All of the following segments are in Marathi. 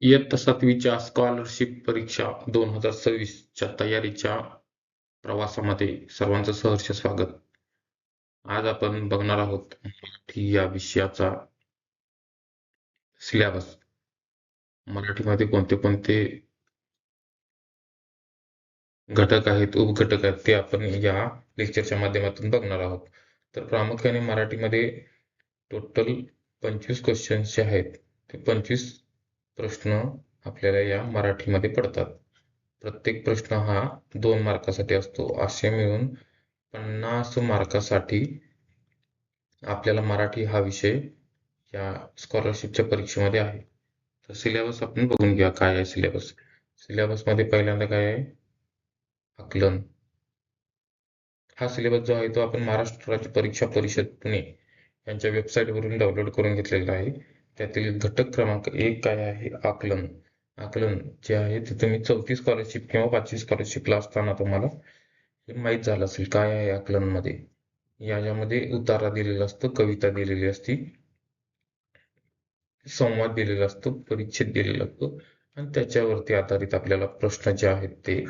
इयत्ता 7वीच्या स्कॉलरशिप परीक्षा 2026च्या तयारीच्या प्रवासामध्ये सर्वांचं सहर्ष स्वागत. आज आपण बघणार आहोत मराठी या विषयाचा सिलेबस. मराठीमध्ये कोणते कोणते घटक आहेत, उपघटक आहेत ते आपण या लेक्चरच्या माध्यमातून बघणार आहोत. तर प्रामुख्याने मराठीमध्ये टोटल 25 क्वेश्चन्स जे आहेत ते 25 प्रश्न आपल्याला या मराठीमध्ये पडतात. प्रत्येक प्रश्न हा 2 मार्कासाठी असतो. असे मिळून 50 मार्कासाठी आपल्याला मराठी हा विषय या स्कॉलरशिपच्या परीक्षेमध्ये आहे. तर सिलेबस आपण बघून घ्या काय आहे सिलेबस. सिलेबसमध्ये पहिल्यांदा काय आहे? आकलन. हा सिलेबस जो आहे तो आपण महाराष्ट्र राज्य परीक्षा परिषद पुणे यांच्या वेबसाईटवरून डाउनलोड करून घेतलेला आहे. त्यातील घटक क्रमांक 1 काय आहे? आकलन. आकलन जे आहे ते तुम्ही 4थी स्कॉलरशिप किंवा 5वी स्कॉलरशिपला असताना तुम्हाला हे माहीत झालं असेल काय आहे आकलनमध्ये. याच्यामध्ये उतारा दिलेला असतो, कविता दिलेली असती, संवाद दिलेला असतो, परिच्छेद दिलेला असतो आणि त्याच्यावरती आधारित आपल्याला प्रश्न जे आहेत ते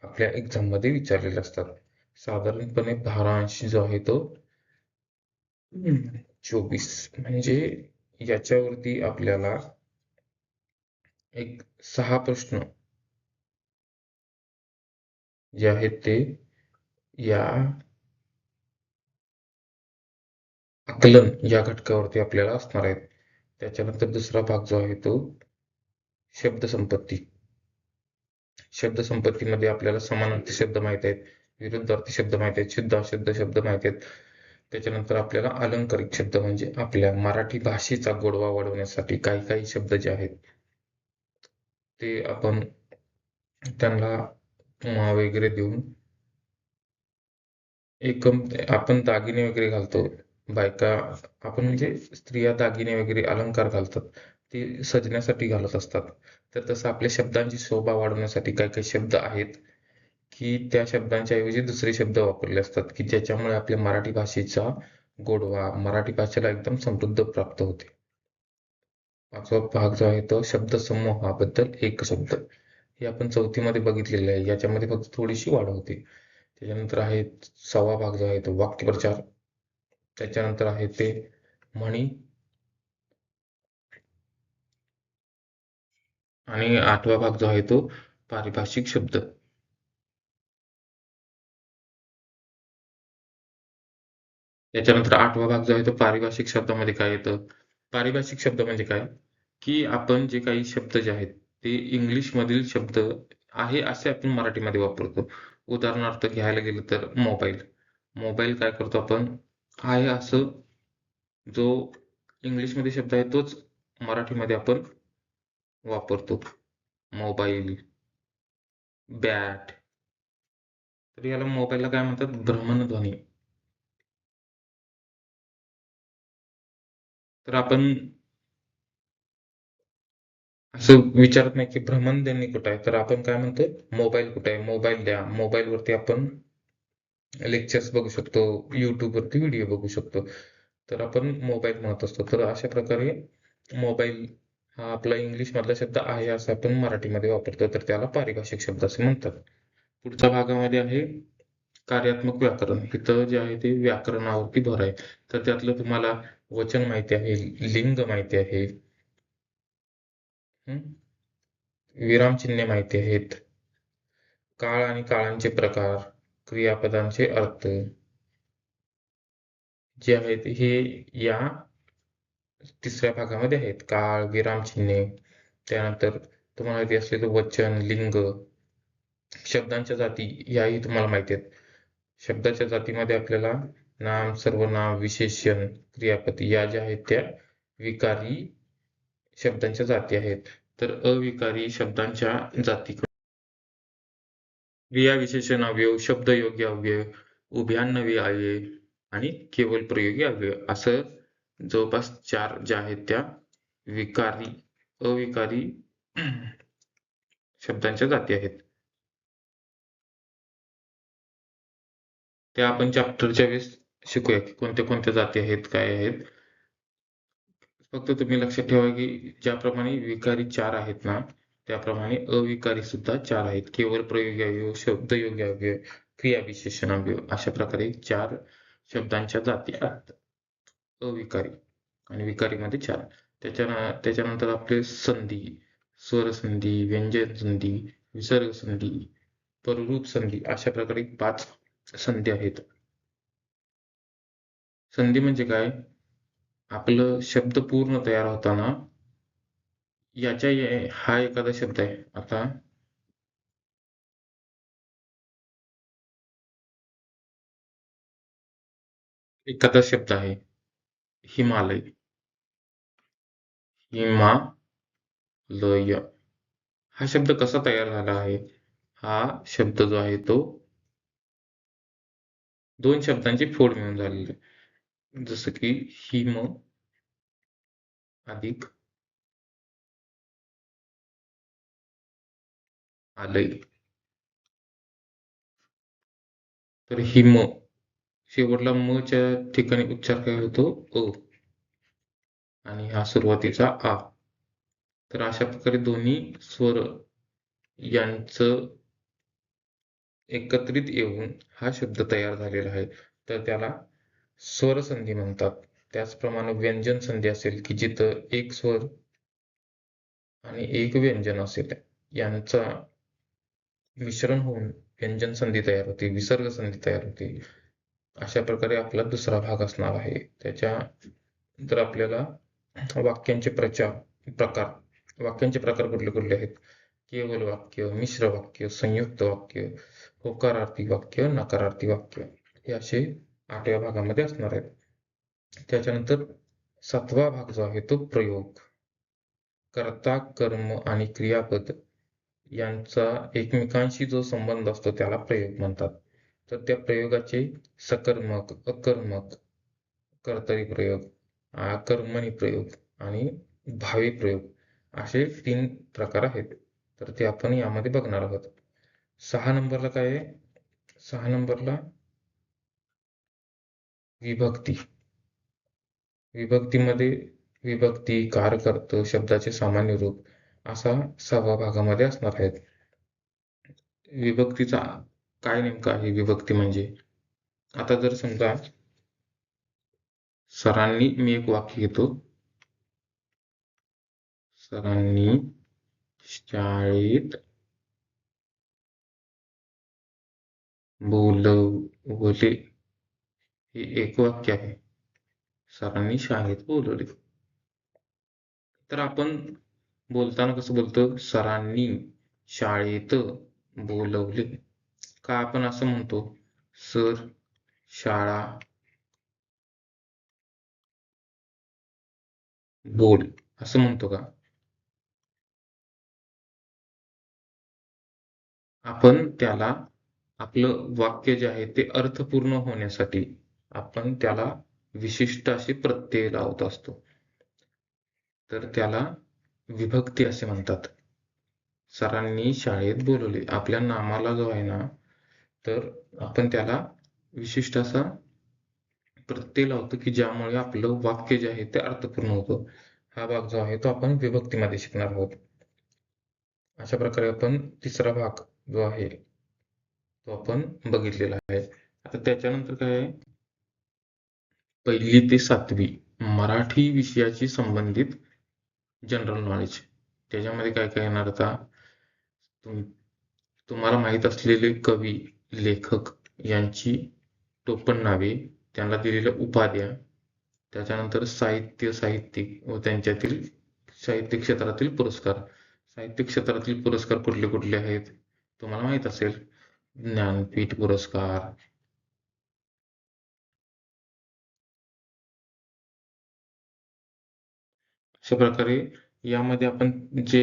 आपल्या एक्झाम मध्ये विचारलेले असतात. साधारणपणे भारांश जो आहे तो 24 म्हणजे याच्यावरती आपल्याला एक 6 प्रश्न जे आहेत ते या आकलन या घटकावरती आपल्याला असणार आहेत. त्याच्यानंतर दुसरा भाग जो आहे तो शब्दसंपत्ती. शब्दसंपत्तीमध्ये आपल्याला समानार्थी शब्द माहित आहेत, विरुद्धार्थी शब्द माहित आहेत, शुद्ध अशुद्ध शब्द माहित आहेत. त्याच्यानंतर आपल्याला अलंकारिक शब्द म्हणजे आपल्या मराठी भाषेचा गोडवा वाढवण्यासाठी काही काही शब्द जे आहेत ते आपण त्यांना वगैरे देऊन एकम आपण दागिने वगैरे घालतो. बायका आपण म्हणजे स्त्रिया दागिने वगैरे अलंकार घालतात. ते सजण्यासाठी घालत असतात. तर तसं आपल्या शब्दांची शोभा वाढवण्यासाठी काही काही शब्द आहेत की त्या शब्दांच्या ऐवजी दुसरे शब्द वापरले असतात की ज्याच्यामुळे आपल्या मराठी भाषेचा गोडवा, मराठी भाषेला एकदम समृद्ध प्राप्त होते. 5वा भाग जो आहे तो शब्दसमूहाबद्दल एक शब्द. हे आपण 4थी मध्ये बघितलेलं आहे. याच्यामध्ये फक्त थोडीशी वाढ होते. त्याच्यानंतर आहे 6वा भाग जो आहे तो वाक्यप्रचार. त्याच्यानंतर आहे ते म्हणी आणि 8वा भाग जो आहे तो पारिभाषिक शब्द. त्याच्यानंतर 8वा भाग जो आहे तो पारिभाषिक शब्दामध्ये काय येतं? पारिभाषिक शब्द म्हणजे काय? की आपण जे काही शब्द जे आहेत ते इंग्लिशमधील शब्द आहे असे आपण मराठीमध्ये वापरतो. उदाहरणार्थ घ्यायला गेलं तर मोबाईल. मोबाईल काय करतो आपण? आहे असं जो इंग्लिशमध्ये शब्द आहे तोच मराठीमध्ये आपण वापरतो. Mobile, bat. तर याला मोबाईलला काय म्हणतात? भ्रमणध्वनी. तर आपण असं विचारत नाही की भ्रमणध्वनी कुठे आहे? तर आपण काय म्हणतो? मोबाईल कुठे आहे? मोबाईल द्या. मोबाईलवरती आपण लेक्चर्स बघू शकतो, YouTubeवरती व्हिडिओ बघू शकतो. तर आपण मोबाईल म्हणत असतो. तर अशा प्रकारे मोबाईल हा आपला इंग्लिशमधला शब्द आहे असं आपण मराठीमध्ये वापरतो. तर त्याला पारिभाषिक शब्द असे म्हणतात. पुढच्या भागामध्ये आहे कार्यात्मक व्याकरण. इथं जे आहे ते व्याकरणावरती भर आहे. तर त्यातलं तुम्हाला वचन माहिती आहे, लिंग माहिती आहे, हं? विरामचिन्हे माहिती आहेत, काळ आणि काळांचे प्रकार, क्रियापदांचे अर्थ जे आहेत हे या 3ऱ्या भागामध्ये आहेत. काळ, विरामचिन्हे, त्यानंतर तुम्हाला माहिती असलेलं वचन, लिंग, शब्दांच्या जाती याही तुम्हाला माहिती आहेत. शब्दाच्या जातीमध्ये आपल्याला नाम, सर्वनाम, विशेषण, क्रियापद या ज्या आहेत त्या विकारी शब्दांच्या जाती आहेत. तर अविकारी शब्दांच्या जाती क्रियाविशेषण अव्यय, शब्दयोगी अव्यय, उभयान्वयी अव्यय आणि केवळ प्रयोगी अव्यय असं जवळपास 4 ज्या आहेत त्या विकारी, अविकारी शब्दांच्या जाती आहेत. त्या आपण चॅप्टरच्या वेळेस शिकूया की कोणत्या कोणत्या जाती आहेत, काय आहेत. फक्त तुम्ही लक्षात ठेवा की ज्याप्रमाणे विकारी 4 आहेत ना, त्याप्रमाणे अविकारी सुद्धा 4 आहेत. केवळ प्रयोगी अवयव, शब्दयोगी अवयव, क्रियाविशेषण अवयव अशा प्रकारे 4 शब्दांच्या जाती आहेत. अविकारी आणि विकारीमध्ये 4. त्याच्यानंतर आपले संधी, स्वरसंधी, व्यंजनसंधी, विसर्गसंधी, पररूप संधी अशा प्रकारे 5 संधी आहेत. संधी म्हणजे काय? आपलं शब्द पूर्ण तयार होताना हा एखादा शब्द आहे. आता एखादा शब्द आहे हिमालय. हिमालय हा शब्द कसा तयार झाला आहे? हा शब्द जो आहे तो 2 शब्दांची फोड मिळून झालेली आहे. जसं की हिम अधिक आलय. तर हिम शेवटला म च्या ठिकाणी उच्चार काय होतो? अ आणि हा सुरुवातीचा आ. तर अशा प्रकारे दोन्ही स्वर यांचं एकत्रित येऊन हा शब्द तयार झालेला आहे. तर त्याला स्वरसंधी म्हणतात. त्याचप्रमाणे व्यंजन संधी असेल की जिथं एक स्वर आणि एक व्यंजन असेल यांचा मिश्रण होऊन व्यंजन संधी तयार होते, विसर्ग संधी तयार होते. अशा प्रकारे आपला दुसरा भाग असणार आहे. त्याच्यानंतर आपल्याला वाक्यांचे वाक्यांचे प्रकार कुठले कुठले आहेत? केवल वाक्य, मिश्र वाक्य, संयुक्त वाक्य, होकारार्थी वाक्य, नकारार्थी वाक्य हे असे 8व्या भागामध्ये असणार आहेत. त्याच्यानंतर 7वा भाग जो आहे तो प्रयोग. कर्ता, कर्म आणि क्रियापद यांचा एकमेकांशी जो संबंध असतो त्याला प्रयोग म्हणतात. तर त्या प्रयोगाचे सकर्मक, अकर्मक, कर्तरी प्रयोग, आकर्मणी प्रयोग आणि भावी प्रयोग असे 3 प्रकार आहेत. तर ते आपण यामध्ये बघणार आहोत. 6 नंबरला काय आहे? 6 नंबरला विभक्ती. विभक्तीमध्ये विभक्ती, कारकर्त, शब्दाचे सामान्य रूप असा 6व्या भागामध्ये असणार आहेत. विभक्तीचा काय नेमकं आहे विभक्ती म्हणजे? आता जर समजा सरांनी मी एक वाक्य घेतो. सरांनी शाळेत बोलवले हे एक वाक्य आहे. सरांनी शाळेत बोलवले. तर आपण बोलताना कसं बोलतो? सरांनी शाळेत बोलवले. का आपण असं म्हणतो? सर, शाळा, बोल असं म्हणतो का? आपण त्याला आपलं वाक्य जे आहे ते अर्थपूर्ण होण्यासाठी आपण त्याला विशिष्ट असे प्रत्यय लावत असतो. तर त्याला विभक्ती असे म्हणतात. सरांनी शाळेत बोलवले. आपल्या नामाला जो आहे ना, तर आपण त्याला विशिष्ट असा प्रत्यय लावतो की ज्यामुळे आपलं वाक्य जे आहे ते अर्थपूर्ण होतं. हा भाग जो आहे तो आपण विभक्तीमध्ये शिकणार आहोत. अशा प्रकारे आपण तिसरा भाग जो आहे तो आपण बघितलेला आहे. आता त्याच्यानंतर काय आहे? 1ली ते 7वी मराठी विषयाशी संबंधित जनरल नॉलेज. त्याच्यामध्ये काय काय येणार आता? तुम तुम्हाला माहीत असलेले कवी, लेखक यांची टोपण नावे, त्यांना दिलेल्या उपाध्या, त्याच्यानंतर साहित्य, साहित्यिक व त्यांच्यातील साहित्य क्षेत्रातील पुरस्कार. साहित्य क्षेत्रातील पुरस्कार कुठले कुठले आहेत? तुम्हाला माहीत असेल. ज्ञानपीठ पुरस्कार, अशा प्रकारे यामध्ये आपण जे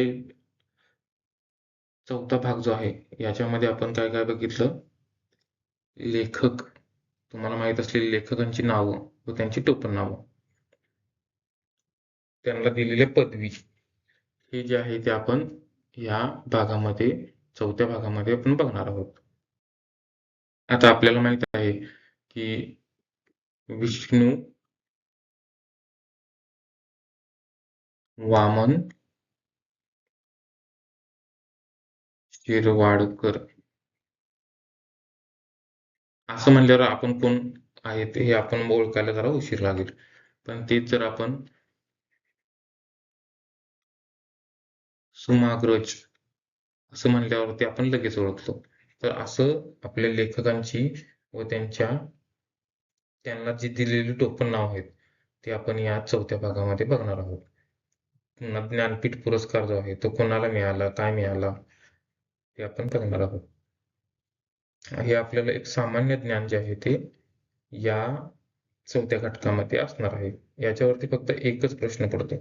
4था भाग जो आहे याच्यामध्ये आपण काय काय बघितलं? लेखक, तुम्हाला माहीत असलेली लेखकांची नावं व त्यांची टोपण नावं, त्यांना दिलेल्या पदवी हे जे आहे ते आपण या भागामध्ये 4थ्या भागामध्ये आपण बघणार आहोत. आता आपल्याला माहित आहे की विष्णू वामन शिरवाडकर असं म्हणल्यावर आपण कोण आहेत हे आपण ओळखायला जरा उशीर लागेल. पण तेच जर आपण सुमाग्रज असं म्हणल्यावरती आपण लगेच ओळखतो. तर असं आपल्या लेखकांची व त्यांना जी दिलेली टोपण नाव आहेत ते आपण या चौथ्या भागामध्ये बघणार आहोत. पुन्हा ज्ञानपीठ पुरस्कार जो आहे तो कोणाला मिळाला, काय मिळाला ते आपण बघणार आहोत. हे आपल्याला एक सामान्य ज्ञान जे आहे ते या चौथ्या घटकामध्ये असणार आहे. याच्यावरती फक्त एकच प्रश्न पडतो.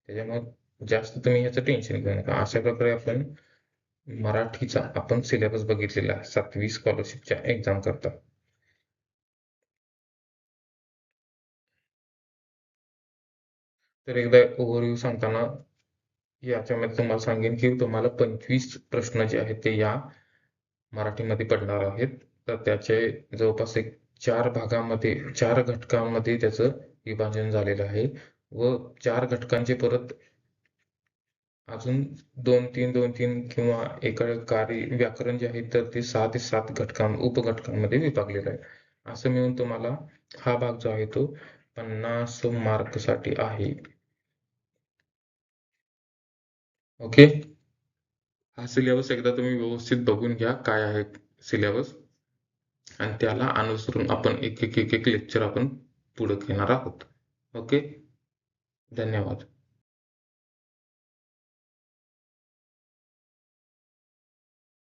त्याच्यामुळे जास्त तुम्ही ह्याचं टेन्शन घेऊ नका. अशा प्रकारे आपण मराठीचा आपण सिलेबस बघितलेला आहे 7वी स्कॉलरशिपच्या एक्झाम करता. तर एकदा ओव्हरव्ह्यू सांगताना याच्यामध्ये तुम्हाला सांगेन की तुम्हाला 25 प्रश्न जे आहेत ते या मराठीमध्ये पडणार आहेत. तर त्याचे जवळपास एक 4 भागामध्ये 4 घटकांमध्ये त्याचं विभाजन झालेलं आहे व 4 घटकांचे परत अजून 2-3, 2-3 किंवा एका कार्य व्याकरण जे आहे तर ते 6 ते 7 उपघटकांमध्ये विभागलेलं आहे. असं मिळून तुम्हाला हा भाग जो आहे तो 50 मार्कसाठी आहे. ओके. हा सिलेबस एकदा तुम्ही व्यवस्थित बघून घ्या काय आहे सिलेबस आणि त्याला अनुसरून आपण एक लेक्चर आपण पुढे घेणार आहोत. ओके. धन्यवाद.